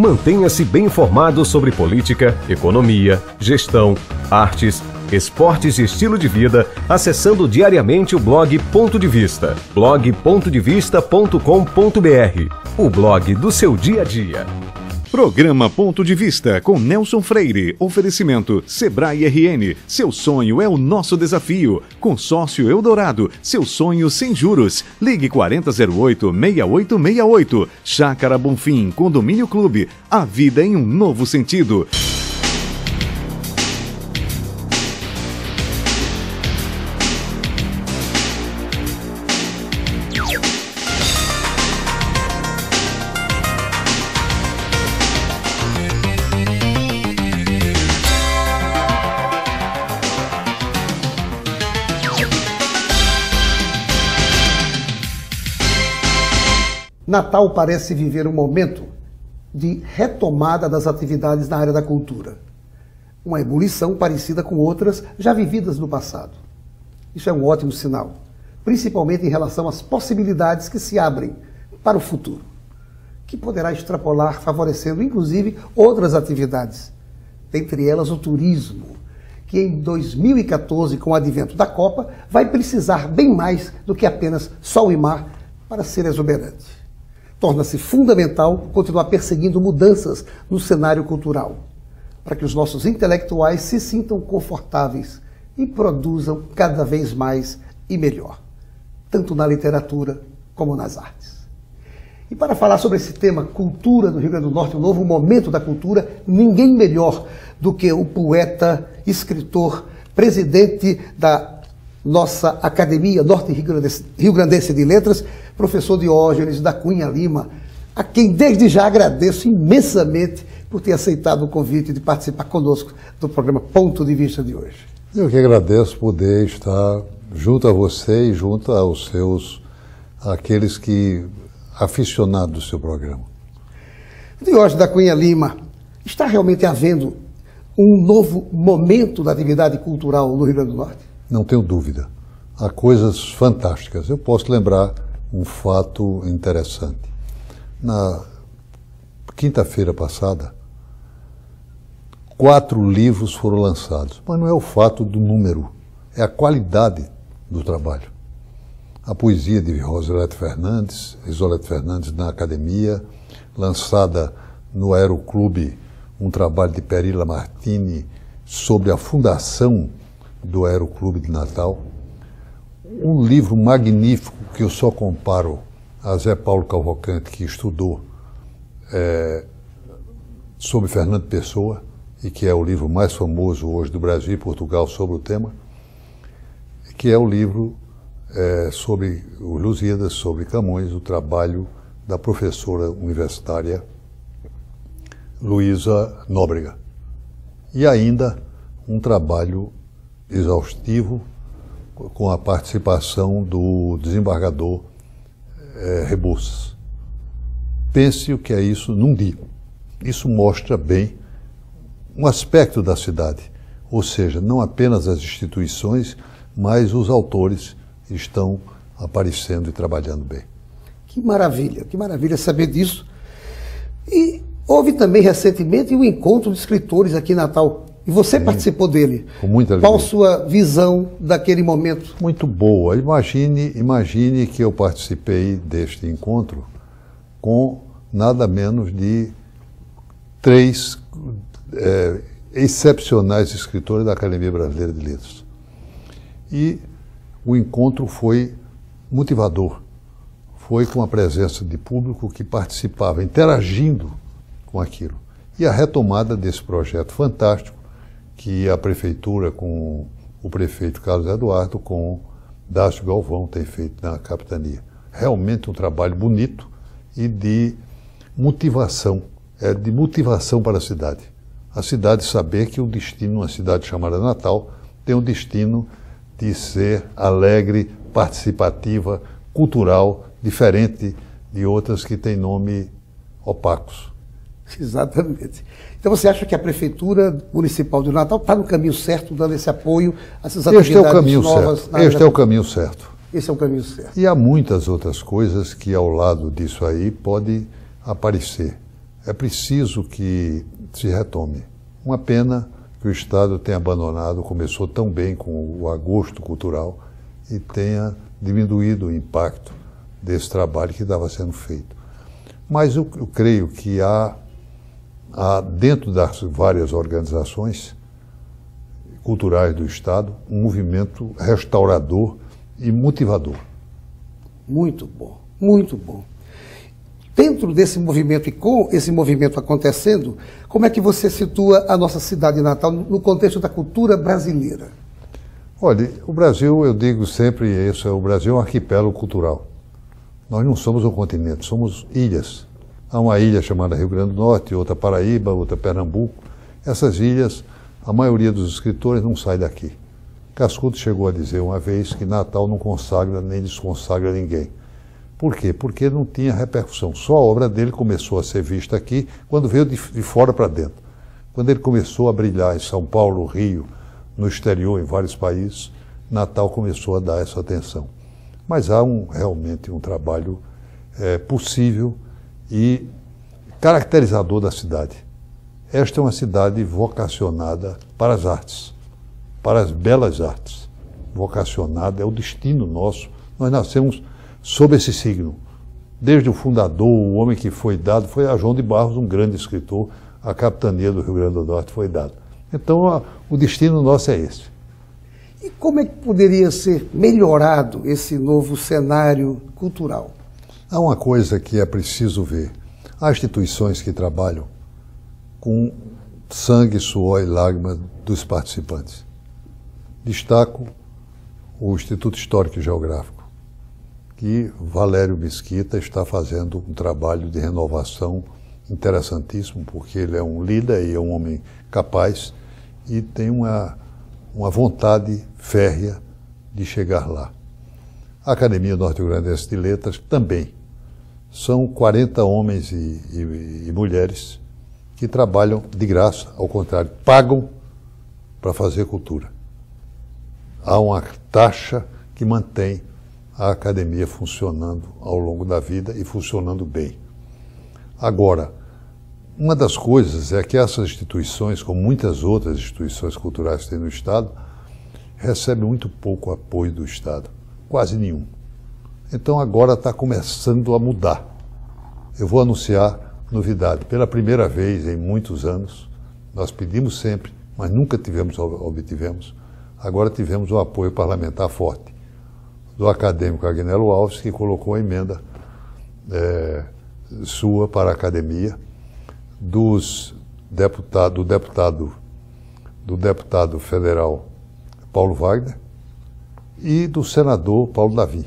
Mantenha-se bem informado sobre política, economia, gestão, artes, esportes e estilo de vida, acessando diariamente o blog Ponto de Vista, blog.devista.com.br, o blog do seu dia a dia. Programa Ponto de Vista com Nelson Freire. Oferecimento Sebrae RN. Seu sonho é o nosso desafio. Consórcio Eldorado. Seu sonho sem juros. Ligue 4008-6868. Chácara Bonfim. Condomínio Clube. A vida em um novo sentido. Natal parece viver um momento de retomada das atividades na área da cultura. Uma ebulição parecida com outras já vividas no passado. Isso é um ótimo sinal, principalmente em relação às possibilidades que se abrem para o futuro, que poderá extrapolar, favorecendo inclusive outras atividades, dentre elas o turismo, que em 2014, com o advento da Copa, vai precisar bem mais do que apenas sol e mar para ser exuberante. Torna-se fundamental continuar perseguindo mudanças no cenário cultural, para que os nossos intelectuais se sintam confortáveis e produzam cada vez mais e melhor, tanto na literatura como nas artes. E para falar sobre esse tema, cultura do Rio Grande do Norte, o novo momento da cultura, ninguém melhor do que o poeta, escritor, presidente da nossa Academia Norte-Rio-Grandense de Letras, professor Diógenes da Cunha Lima, a quem desde já agradeço imensamente por ter aceitado o convite de participar conosco do programa Ponto de Vista de hoje. Eu que agradeço poder estar junto a você e junto aos aqueles que aficionados do seu programa. Diógenes da Cunha Lima, está realmente havendo um novo momento da atividade cultural no Rio Grande do Norte? Não tenho dúvida. Há coisas fantásticas. Eu posso lembrar um fato interessante. Na quinta-feira passada, 4 livros foram lançados. Mas não é o fato do número, é a qualidade do trabalho. A poesia de Isolete Fernandes na Academia, lançada no Aeroclube, um trabalho de Perila Martini sobre a fundação do Aeroclube de Natal. Um livro magnífico que eu só comparo a Zé Paulo Cavalcante, que estudou sobre Fernando Pessoa, e que é o livro mais famoso hoje do Brasil e Portugal sobre o tema, que é o livro sobre o Lusíadas, sobre Camões, o trabalho da professora universitária Luísa Nóbrega. E ainda um trabalho exaustivo com a participação do desembargador Rebouças. Pense o que é isso num dia. Isso mostra bem um aspecto da cidade, ou seja, não apenas as instituições, mas os autores estão aparecendo e trabalhando bem. Que maravilha saber disso. E houve também recentemente um encontro de escritores aqui em Natal. E você participou dele. Com muita alegria. Qual sua visão daquele momento? Muito boa. Imagine que eu participei deste encontro com nada menos de 3 excepcionais escritores da Academia Brasileira de Letras. E o encontro foi motivador. Foi com a presença de público que participava, interagindo com aquilo. E a retomada desse projeto fantástico que a Prefeitura, com o prefeito Carlos Eduardo, com Dácio Galvão, tem feito na capitania. Realmente um trabalho bonito e de motivação, para a cidade. A cidade saber que o destino, uma cidade chamada Natal, tem o destino de ser alegre, participativa, cultural, diferente de outras que têm nome opacos. Exatamente. Então você acha que a Prefeitura Municipal de Natal está no caminho certo, dando esse apoio a essas atividades novas? Este é o caminho certo. Esse é o caminho certo. E há muitas outras coisas que ao lado disso aí pode aparecer. é preciso que se retome. Uma pena que o Estado tenha abandonado, começou tão bem com o agosto cultural e tenha diminuído o impacto desse trabalho que estava sendo feito. Mas eu creio que há dentro das várias organizações culturais do Estado um movimento restaurador e motivador. Muito bom, muito bom. Dentro desse movimento e com esse movimento acontecendo, como é que você situa a nossa cidade natal no contexto da cultura brasileira? Olha, o Brasil, eu digo sempre isso, o Brasil é um arquipélago cultural. Nós não somos um continente, somos ilhas. Há uma ilha chamada Rio Grande do Norte, outra Paraíba, outra Pernambuco. Essas ilhas, a maioria dos escritores não sai daqui. Cascudo chegou a dizer uma vez que Natal não consagra nem desconsagra ninguém. Por quê? Porque não tinha repercussão. Só a obra dele começou a ser vista aqui quando veio de fora para dentro. Quando ele começou a brilhar em São Paulo, Rio, no exterior, em vários países, Natal começou a dar essa atenção. Mas há realmente um trabalho possível e caracterizador da cidade. Esta é uma cidade vocacionada para as artes, para as belas artes. Vocacionada, é o destino nosso. Nós nascemos sob esse signo. Desde o fundador, o homem que foi dado, foi a João de Barros, um grande escritor, a capitania do Rio Grande do Norte foi dado. Então, o destino nosso é esse. E como é que poderia ser melhorado esse novo cenário cultural? Há uma coisa que é preciso ver. Há instituições que trabalham com sangue, suor e lágrimas dos participantes. Destaco o Instituto Histórico e Geográfico, que Valério Mesquita está fazendo um trabalho de renovação interessantíssimo, porque ele é um líder e é um homem capaz e tem uma vontade férrea de chegar lá. A Academia Norte-Grandense de Letras também. São 40 homens e mulheres que trabalham de graça, ao contrário, pagam para fazer cultura. Há uma taxa que mantém a academia funcionando ao longo da vida e funcionando bem. Agora, uma das coisas é que essas instituições, como muitas outras instituições culturais que tem no Estado, recebem muito pouco apoio do Estado, quase nenhum. Então agora está começando a mudar. Eu vou anunciar novidade. Pela primeira vez em muitos anos, nós pedimos sempre, mas nunca obtivemos, agora tivemos um apoio parlamentar forte do acadêmico Agnello Alves, que colocou a emenda sua para a academia, do deputado federal Paulo Wagner e do senador Paulo Davi.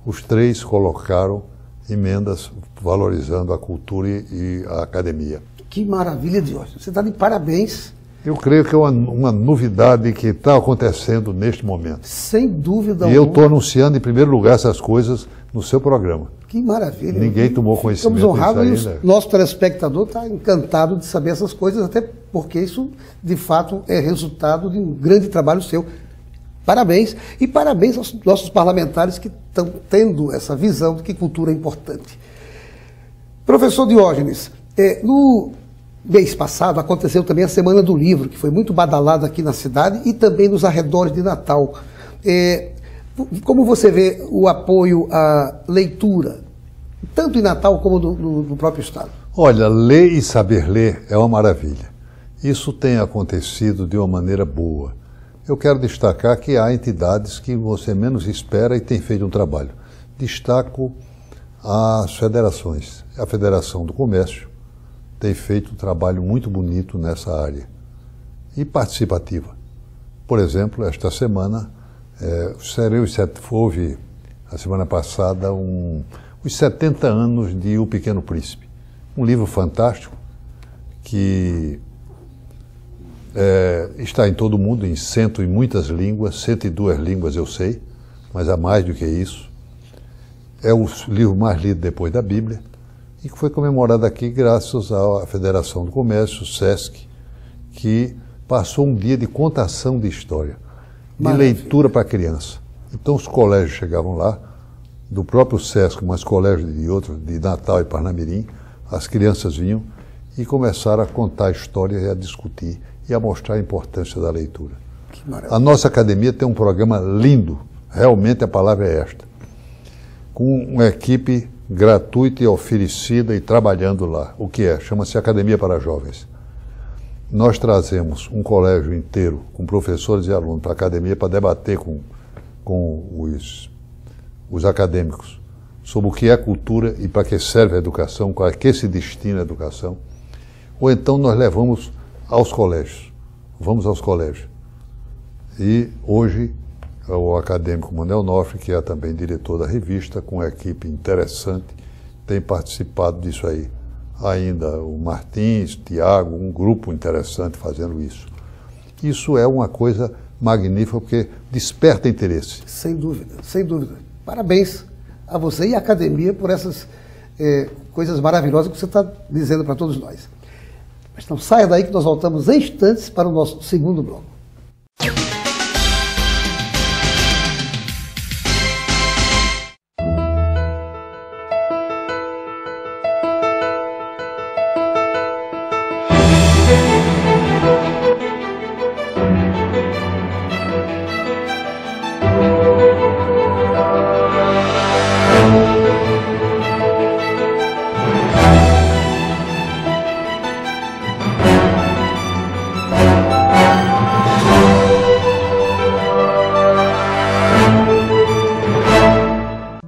Os três colocaram emendas valorizando a cultura e a academia. Que maravilha, Diógenes. Você está de parabéns. Eu creio que é uma novidade que está acontecendo neste momento. Sem dúvida alguma. E eu estou anunciando em primeiro lugar essas coisas no seu programa. Que maravilha. Ninguém tomou conhecimento disso aí. Estamos honrados e o nosso telespectador está encantado de saber essas coisas, até porque isso, de fato, é resultado de um grande trabalho seu. Parabéns. E parabéns aos nossos parlamentares que estão tendo essa visão de que cultura é importante. Professor Diógenes, no mês passado aconteceu também a Semana do Livro, que foi muito badalada aqui na cidade e também nos arredores de Natal. Como você vê o apoio à leitura, tanto em Natal como no próprio Estado? Olha, ler e saber ler é uma maravilha. Isso tem acontecido de uma maneira boa. Eu quero destacar que há entidades que você menos espera e tem feito um trabalho. Destaco as federações. A Federação do Comércio tem feito um trabalho muito bonito nessa área e participativa. Por exemplo, esta semana, houve a semana passada os 70 anos de O Pequeno Príncipe. Um livro fantástico que está em todo o mundo, em e muitas línguas, 102 línguas eu sei, mas há mais do que isso. É o livro mais lido depois da Bíblia e que foi comemorado aqui graças à Federação do Comércio, o SESC, que passou um dia de contação de história, de leitura para criança. Então os colégios chegavam lá, do próprio SESC, mas colégios de outros, de Natal e Parnamirim, as crianças vinham e começaram a contar histórias e a discutir e a mostrar a importância da leitura. A nossa academia tem um programa lindo, realmente a palavra é esta, com uma equipe gratuita e oferecida e trabalhando lá. O que é? Chama-se Academia para Jovens. Nós trazemos um colégio inteiro, com professores e alunos, para a academia para debater com os acadêmicos sobre o que é cultura e para que serve a educação, para que se destina a educação. Ou então nós levamos aos colégios. Vamos aos colégios. E hoje o acadêmico Manuel Nofre, que é também diretor da revista, com uma equipe interessante, tem participado disso aí. Ainda o Martins, Tiago, um grupo interessante fazendo isso. Isso é uma coisa magnífica, porque desperta interesse. Sem dúvida, sem dúvida. Parabéns a você e à academia por essas coisas maravilhosas que você está dizendo para todos nós. Mas não saia daí que nós voltamos em instantes para o nosso segundo bloco.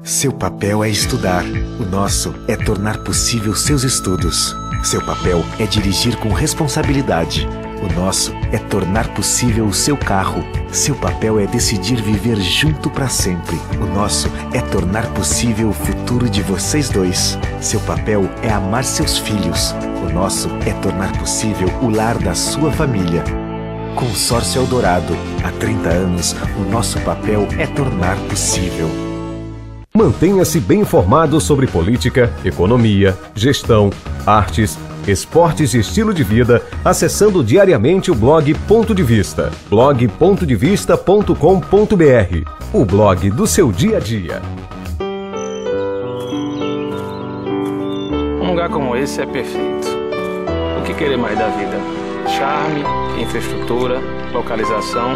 Seu papel é estudar, o nosso é tornar possível seus estudos. Seu papel é dirigir com responsabilidade, o nosso é tornar possível o seu carro. Seu papel é decidir viver junto para sempre, o nosso é tornar possível o futuro de vocês dois. Seu papel é amar seus filhos, o nosso é tornar possível o lar da sua família. Consórcio Eldorado, há 30 anos, o nosso papel é tornar possível. Mantenha-se bem informado sobre política, economia, gestão, artes, esportes e estilo de vida, acessando diariamente o blog Ponto de Vista, blog.devista.com.br, o blog do seu dia a dia. Um lugar como esse é perfeito. O que querer mais da vida? Charme, infraestrutura, localização,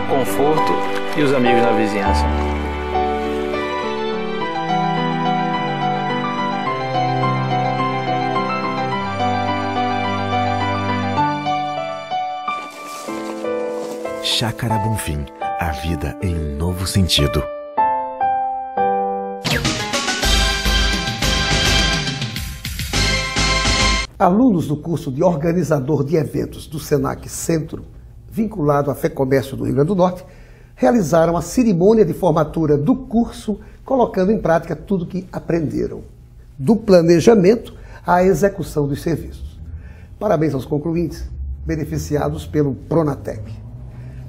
conforto e os amigos na vizinhança. Chácara Bonfim, a vida em um novo sentido. Alunos do curso de organizador de eventos do Senac Centro, vinculado à FEComércio do Rio Grande do Norte, realizaram a cerimônia de formatura do curso, colocando em prática tudo que aprenderam, do planejamento à execução dos serviços. Parabéns aos concluintes, beneficiados pelo Pronatec.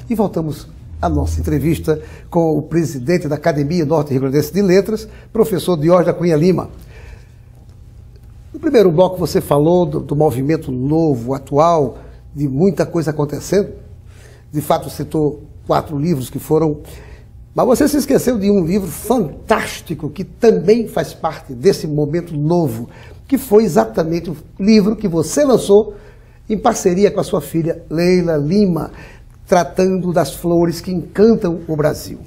E voltamos à nossa entrevista com o presidente da Academia Norte-Rio-Grandense de Letras, professor Diógenes da Cunha Lima. No primeiro bloco você falou do movimento novo, atual, de muita coisa acontecendo. De fato citou 4 livros que foram... Mas você se esqueceu de um livro fantástico que também faz parte desse momento novo, que foi exatamente o livro que você lançou em parceria com a sua filha Leila Lima, tratando das flores que encantam o Brasil.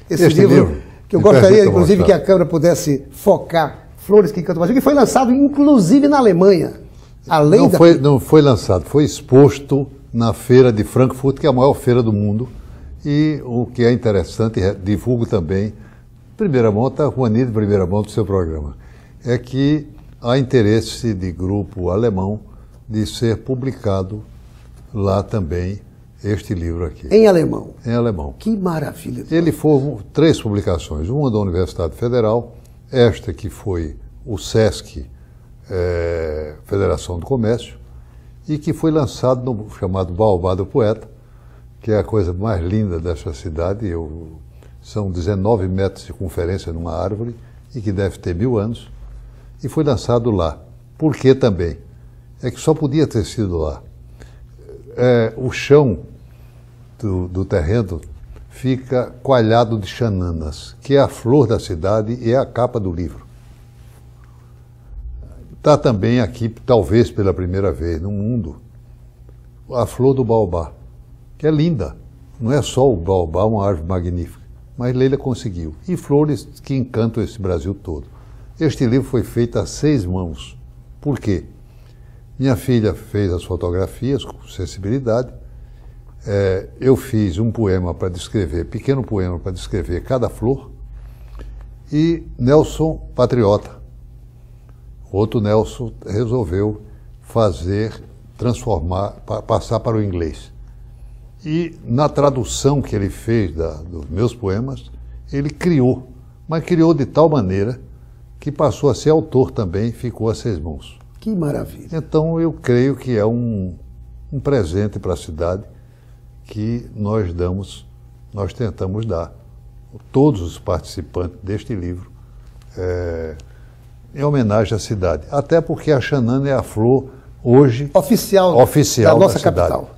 Esse livro que eu gostaria, inclusive, que a Câmara pudesse focar, Flores que Encantam o Brasil, que foi lançado, inclusive, na Alemanha. Além não foi lançado, foi exposto na feira de Frankfurt, que é a maior feira do mundo. E o que é interessante, divulgo também, primeira mão, está Juanito, primeira mão do seu programa, é que há interesse de grupo alemão de ser publicado lá também este livro aqui. Em alemão? Em alemão. Que maravilha. Ele foi 3 publicações, uma da Universidade Federal, esta que foi o SESC, Federação do Comércio, e que foi lançado no chamado Baobá do Poeta, que é a coisa mais linda dessa cidade. São 19 metros de circunferência numa árvore, e que deve ter 1000 anos, e foi lançado lá. Por que também? É que só podia ter sido lá. O chão do terreno fica coalhado de xananas, que é a flor da cidade e é a capa do livro. Está também aqui, talvez pela primeira vez no mundo, a flor do baobá, que é linda. Não é só o baobá, uma árvore magnífica, mas Leila conseguiu. E flores que encantam esse Brasil todo. Este livro foi feito a 6 mãos. Por quê? Minha filha fez as fotografias com sensibilidade. Eu fiz um poema para descrever, pequeno poema para descrever cada flor. E Nelson Patriota, outro Nelson, resolveu transformar, passar para o inglês. E na tradução que ele fez dos meus poemas, ele criou, mas criou de tal maneira que passou a ser autor também, ficou a 6 mãos. Que maravilha. Então eu creio que é um presente para a cidade que nós tentamos dar. Todos os participantes deste livro, em homenagem à cidade. Até porque a Xanana é a flor hoje oficial da nossa capital.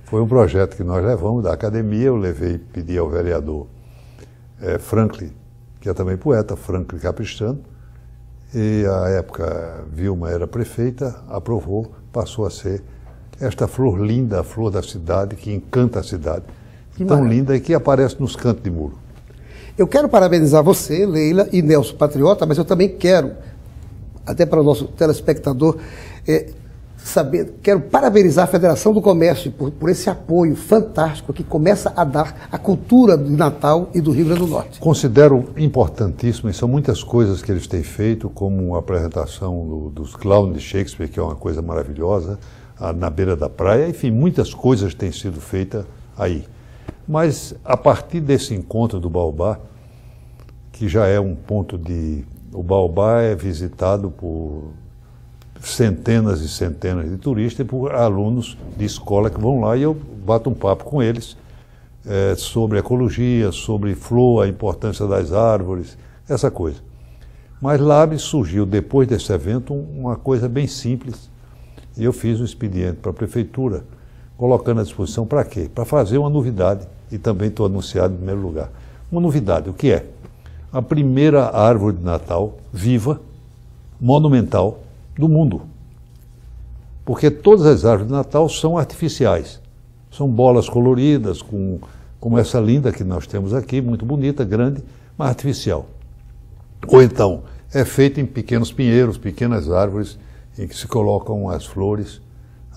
Foi um projeto que nós levamos da academia, eu pedi ao vereador Franklin, que é também poeta, Franklin Capistrano, e à época Vilma era prefeita, aprovou, passou a ser esta flor linda, a flor da cidade, que encanta a cidade, tão linda e que aparece nos cantos de muro. Eu quero parabenizar você, Leila e Nelson Patriota, mas eu também quero, até para o nosso telespectador, quero parabenizar a Federação do Comércio por esse apoio fantástico que começa a dar à cultura do Natal e do Rio Grande do Norte. Considero importantíssimo, e são muitas coisas que eles têm feito, como a apresentação dos clowns de Shakespeare, que é uma coisa maravilhosa, na beira da praia, enfim, muitas coisas têm sido feitas aí. Mas a partir desse encontro do baobá, que já é um ponto de... O baobá é visitado por centenas e centenas de turistas e por alunos de escola que vão lá, e eu bato um papo com eles sobre ecologia, sobre flor, a importância das árvores, essa coisa. Mas lá me surgiu, depois desse evento, uma coisa bem simples, e eu fiz um expediente para a prefeitura, colocando à disposição para quê? Para fazer uma novidade, e também estou anunciado em primeiro lugar. Uma novidade, o que é? A primeira árvore de Natal viva, monumental, do mundo. Porque todas as árvores de Natal são artificiais. São bolas coloridas, como essa linda que nós temos aqui, muito bonita, grande, mas artificial. Ou então, é feita em pequenos pinheiros, pequenas árvores, em que se colocam as flores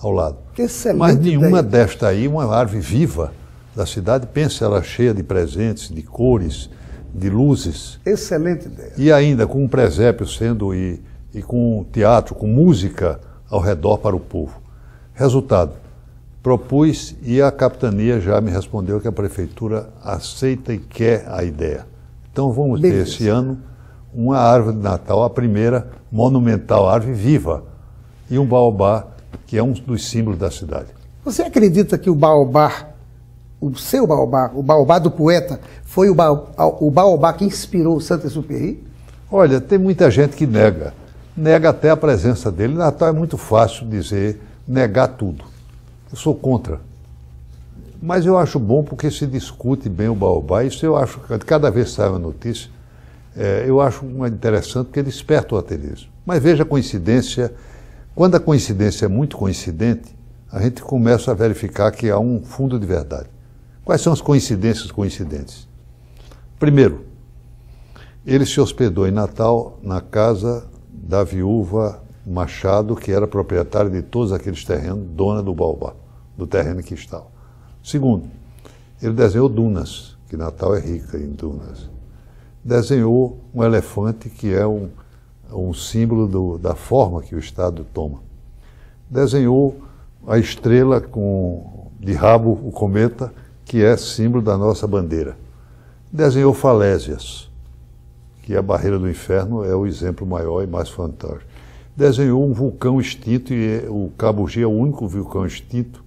ao lado. Excelente. Mas nenhuma desta aí, uma árvore viva da cidade, pensa ela cheia de presentes, de cores, de luzes. Excelente ideia. E ainda com um presépio sendo e com teatro, com música ao redor para o povo. Resultado, propus e a capitania já me respondeu que a prefeitura aceita e quer a ideia. Então vamos ter esse ano uma árvore de Natal, a primeira monumental árvore viva, e um baobá, que é um dos símbolos da cidade. Você acredita que o baobá, o seu baobá, o baobá do poeta, foi o baobá que inspirou o Saint-Exupéry? Olha, tem muita gente que nega até a presença dele. Natal é muito fácil dizer, negar tudo. Eu sou contra. Mas eu acho bom porque se discute bem o baobá. Isso eu acho, cada vez que sai uma notícia, eu acho interessante porque desperta o ateísmo. Mas veja a coincidência. Quando a coincidência é muito coincidente, a gente começa a verificar que há um fundo de verdade. Quais são as coincidências coincidentes? Primeiro, ele se hospedou em Natal na casa da viúva Machado, que era proprietária de todos aqueles terrenos, dona do baobá, do terreno que estava. Segundo, ele desenhou dunas, que Natal é rica em dunas. Desenhou um elefante, que é um símbolo da forma que o Estado toma. Desenhou a estrela de rabo, o cometa, que é símbolo da nossa bandeira. Desenhou falésias, que a barreira do inferno é o exemplo maior e mais fantástico. Desenhou um vulcão extinto, e o Cabugi é o único vulcão extinto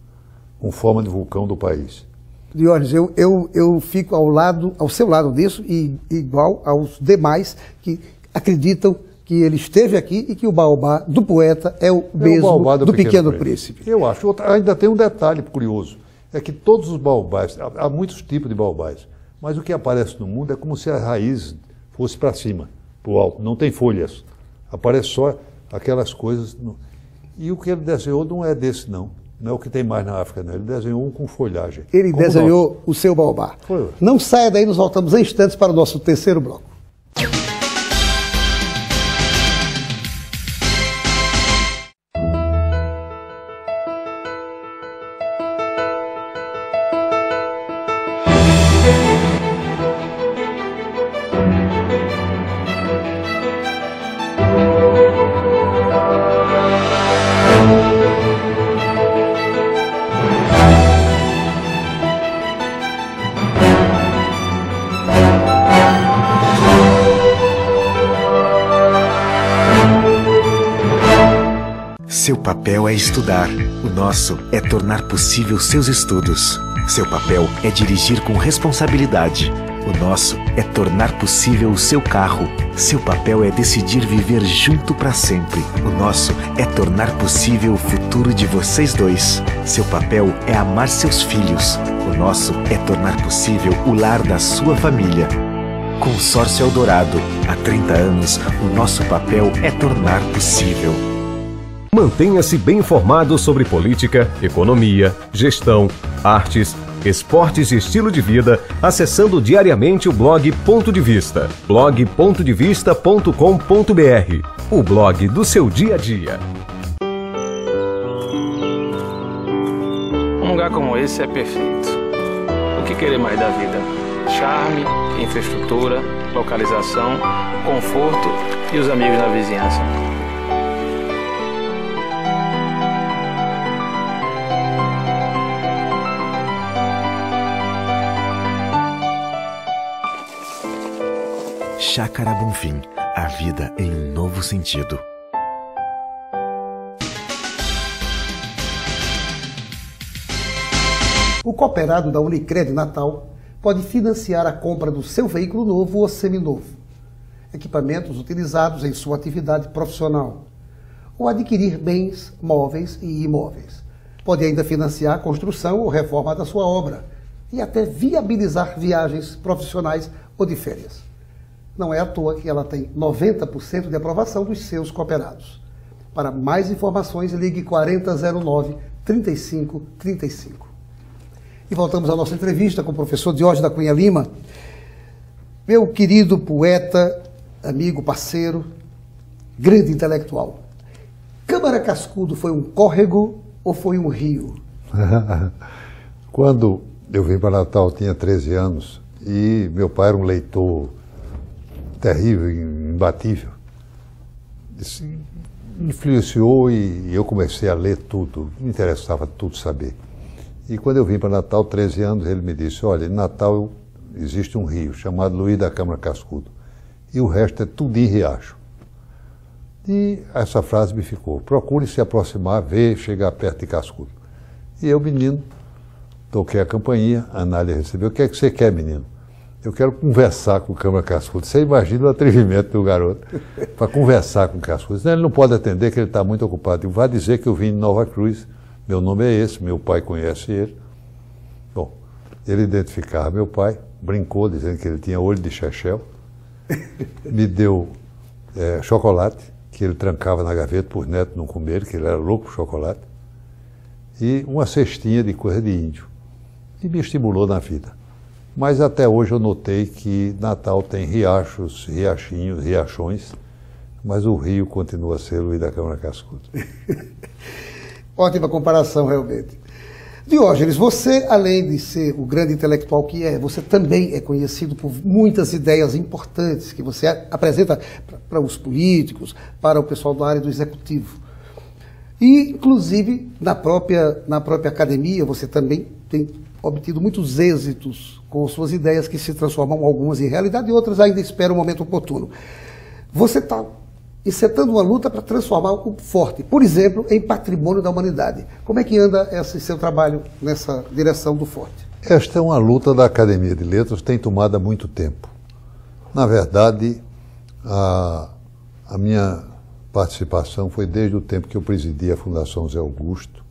com forma de vulcão do país. Diógenes, eu fico ao seu lado disso, e igual aos demais que acreditam que ele esteve aqui e que o baobá do poeta é o mesmo do Pequeno Príncipe. Eu acho. Ainda tem um detalhe curioso, é que todos os baobás, há muitos tipos de baobás, mas o que aparece no mundo é como se a raiz fosse para cima, para o alto, não tem folhas. Aparece só aquelas coisas. E o que ele desenhou não é desse, não. Não é o que tem mais na África, não. Ele desenhou um com folhagem. Ele desenhou o seu baobá. Foi. Não saia daí, nos voltamos em instantes para o nosso terceiro bloco. Seu papel é estudar, o nosso é tornar possível seus estudos. Seu papel é dirigir com responsabilidade, o nosso é tornar possível o seu carro. Seu papel é decidir viver junto para sempre, o nosso é tornar possível o futuro de vocês dois. Seu papel é amar seus filhos, o nosso é tornar possível o lar da sua família. Consórcio Eldorado, há 30 anos, o nosso papel é tornar possível. Mantenha-se bem informado sobre política, economia, gestão, artes, esportes e estilo de vida, acessando diariamente o blog Ponto de Vista, blog.devista.com.br, o blog do seu dia a dia. Um lugar como esse é perfeito. O que querer mais da vida? Charme, infraestrutura, localização, conforto e os amigos na vizinhança. Chácara Bonfim, a vida em um novo sentido. O cooperado da Unicred Natal pode financiar a compra do seu veículo novo ou seminovo, equipamentos utilizados em sua atividade profissional, ou adquirir bens móveis e imóveis. Pode ainda financiar a construção ou reforma da sua obra e até viabilizar viagens profissionais ou de férias. Não é à toa que ela tem 90% de aprovação dos seus cooperados. Para mais informações, ligue 4009-3535. E voltamos à nossa entrevista com o professor Diógenes da Cunha Lima, meu querido poeta, amigo, parceiro, grande intelectual. Câmara Cascudo foi um córrego ou foi um rio? Quando eu vim para Natal, eu tinha 13 anos, e meu pai era um leitor terrível, imbatível. Isso influenciou e eu comecei a ler tudo, me interessava tudo saber. E quando eu vim para Natal, 13 anos, ele me disse, olha, em Natal existe um rio chamado Luiz da Câmara Cascudo, e o resto é tudo em riacho. E essa frase me ficou, procure se aproximar, ver, chegar perto de Cascudo. E eu, menino, toquei a campainha, a Anália recebeu, o que é que você quer, menino? Eu quero conversar com o Câmara Cascudo. Você imagina o atrevimento do garoto para conversar com o Cascudo. Ele não pode atender, que ele está muito ocupado. Vai dizer que eu vim de Nova Cruz, meu nome é esse, meu pai conhece ele. Bom, ele identificava meu pai, brincou dizendo que ele tinha olho de chechel, me deu chocolate, que ele trancava na gaveta por neto não comer, que ele era louco por chocolate, e uma cestinha de coisa de índio. E me estimulou na vida. Mas até hoje eu notei que Natal tem riachos, riachinhos, riachões, mas o rio continua a ser Luiz da Câmara Cascudo. Ótima comparação, realmente. Diógenes, você, além de ser o grande intelectual que é, você também é conhecido por muitas ideias importantes que você apresenta para os políticos, para o pessoal da área do executivo. E, inclusive, na própria academia, você também tem obtido muitos êxitos com suas ideias que se transformam algumas em realidade e outras ainda esperam um momento oportuno. Você está encetando uma luta para transformar o Forte, por exemplo, em patrimônio da humanidade. Como é que anda esse seu trabalho nessa direção do Forte? Esta é uma luta da Academia de Letras, tem tomado há muito tempo. Na verdade, a minha participação foi desde o tempo que eu presidi a Fundação Zé Augusto,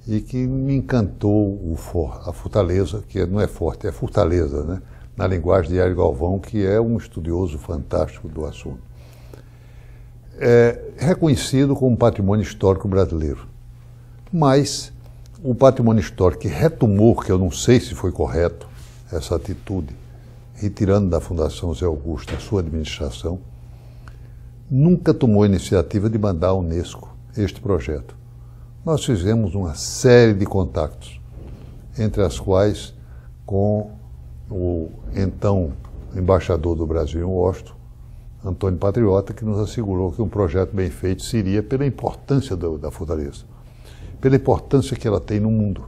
e que me encantou a Fortaleza, que não é Forte, é Fortaleza, né? Na linguagem de Hélio Galvão, que é um estudioso fantástico do assunto. reconhecido como patrimônio histórico brasileiro. Mas o patrimônio histórico que retomou, que eu não sei se foi correto essa atitude, retirando da Fundação Zé Augusto a sua administração, nunca tomou a iniciativa de mandar à Unesco este projeto. Nós fizemos uma série de contactos, entre as quais com o então embaixador do Brasil em Washington, Antônio Patriota, que nos assegurou que um projeto bem feito seria pela importância da fortaleza, pela importância que ela tem no mundo,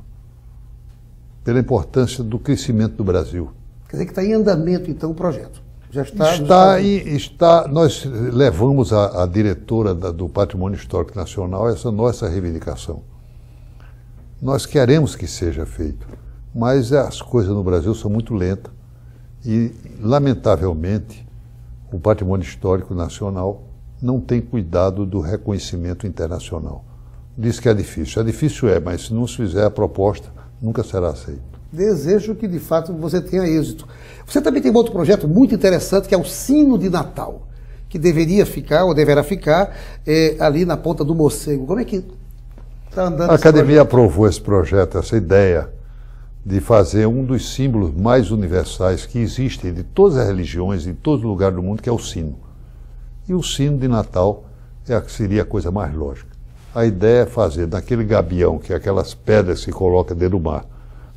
pela importância do crescimento do Brasil. Quer dizer que está em andamento, então, o projeto. Já está. Nós levamos a diretora do Patrimônio Histórico Nacional essa nossa reivindicação. Nós queremos que seja feito, mas as coisas no Brasil são muito lentas e, lamentavelmente, o Patrimônio Histórico Nacional não tem cuidado do reconhecimento internacional. Diz que é difícil, mas se não se fizer a proposta, nunca será aceito. Desejo que, de fato, você tenha êxito. Você também tem um outro projeto muito interessante, que é o Sino de Natal, que deveria ficar, ou deverá ficar, ali na Ponta do Morcego. Como é que está andando? A Academia aprovou esse projeto, essa ideia de fazer um dos símbolos mais universais que existem de todas as religiões, em todo lugar do mundo, que é o sino. E o sino de Natal seria a coisa mais lógica. A ideia é fazer naquele gabião, que é aquelas pedras que se colocam dentro do mar,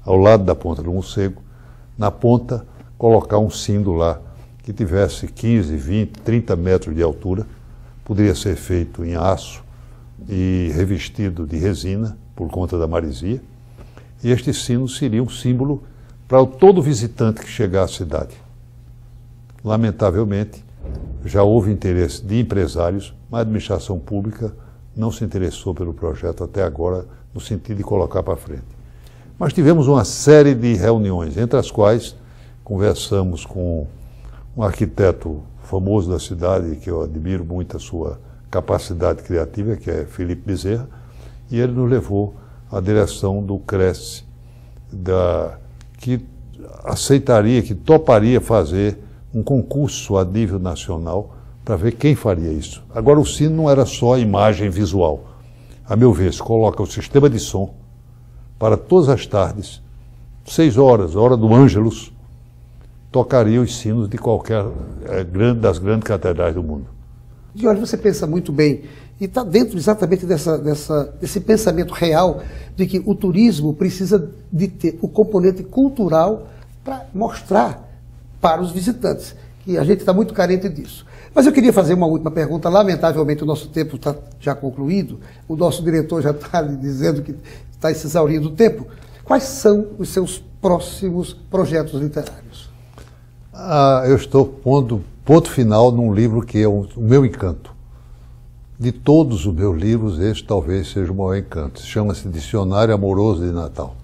ao lado da Ponta do Morcego, na ponta, colocar um sino lá que tivesse 15, 20, 30 metros de altura. Poderia ser feito em aço e revestido de resina, por conta da maresia. E este sino seria um símbolo para todo visitante que chegar à cidade. Lamentavelmente, já houve interesse de empresários, mas a administração pública não se interessou pelo projeto até agora, no sentido de colocar para frente. Mas tivemos uma série de reuniões, entre as quais conversamos com um arquiteto famoso da cidade, que eu admiro muito a sua capacidade criativa, que é Felipe Bezerra, e ele nos levou à direção do Cresce, que aceitaria, que toparia fazer um concurso a nível nacional para ver quem faria isso. Agora, o sino não era só a imagem visual. A meu ver, se coloca o sistema de som para todas as tardes, 6 horas, hora do Ângelus, tocaria os sinos de qualquer das grandes catedrais do mundo. Jorge, você pensa muito bem, e está dentro exatamente desse pensamento real de que o turismo precisa de ter o componente cultural para mostrar para os visitantes, que a gente está muito carente disso. Mas eu queria fazer uma última pergunta. Lamentavelmente o nosso tempo está já concluído, o nosso diretor já está dizendo que está se exaurindo o tempo. Quais são os seus próximos projetos literários? Eu estou pondo ponto final num livro que é o meu encanto. De todos os meus livros, este talvez seja o maior encanto. Chama-se Dicionário Amoroso de Natal.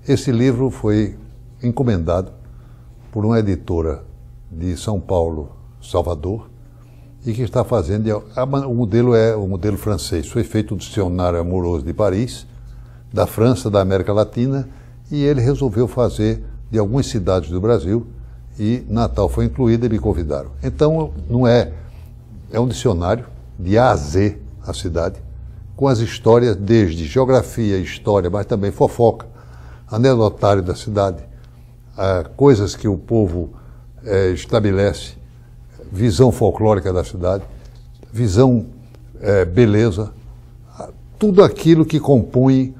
Esse livro foi encomendado por uma editora de São Paulo, Salvador, e que está fazendo, o modelo é o modelo francês. Foi feito o Dicionário Amoroso de Paris, da França, da América Latina, e ele resolveu fazer de algumas cidades do Brasil, e Natal foi incluído e me convidaram. Então, é um dicionário de A a Z, a cidade, com as histórias desde geografia, história, mas também fofoca, anedotário da cidade, coisas que o povo estabelece, visão folclórica da cidade, visão, beleza, tudo aquilo que compõe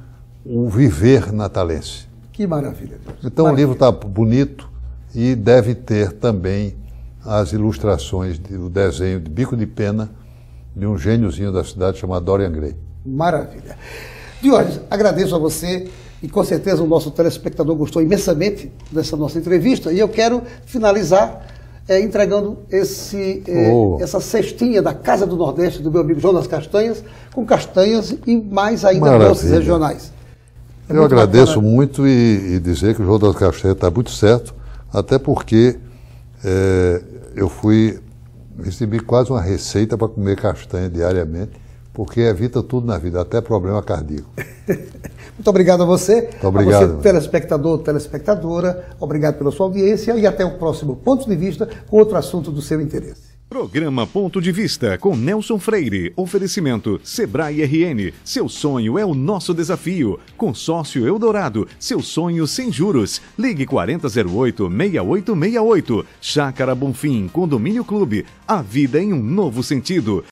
o viver natalense. Que maravilha. Então o livro está bonito e deve ter também as ilustrações do desenho de bico de pena de um gêniozinho da cidade chamado Dorian Gray. Maravilha. Diógenes, agradeço a você e com certeza o nosso telespectador gostou imensamente dessa nossa entrevista e eu quero finalizar entregando essa cestinha da Casa do Nordeste do meu amigo Jonas Castanhas, com castanhas e mais ainda doces regionais. Eu agradeço muito e dizer que o Jonas Castanhas está muito certo, até porque recebi quase uma receita para comer castanha diariamente, porque evita tudo na vida, até problema cardíaco. Muito obrigado a você. Muito obrigado. A você, telespectador, telespectadora, obrigado pela sua audiência e até o próximo Ponto de Vista com outro assunto do seu interesse. Programa Ponto de Vista com Nelson Freire. Oferecimento Sebrae RN. Seu sonho é o nosso desafio. Consórcio Eldorado. Seu sonho sem juros. Ligue 4008-6868. Chácara Bonfim. Condomínio Clube. A vida em um novo sentido.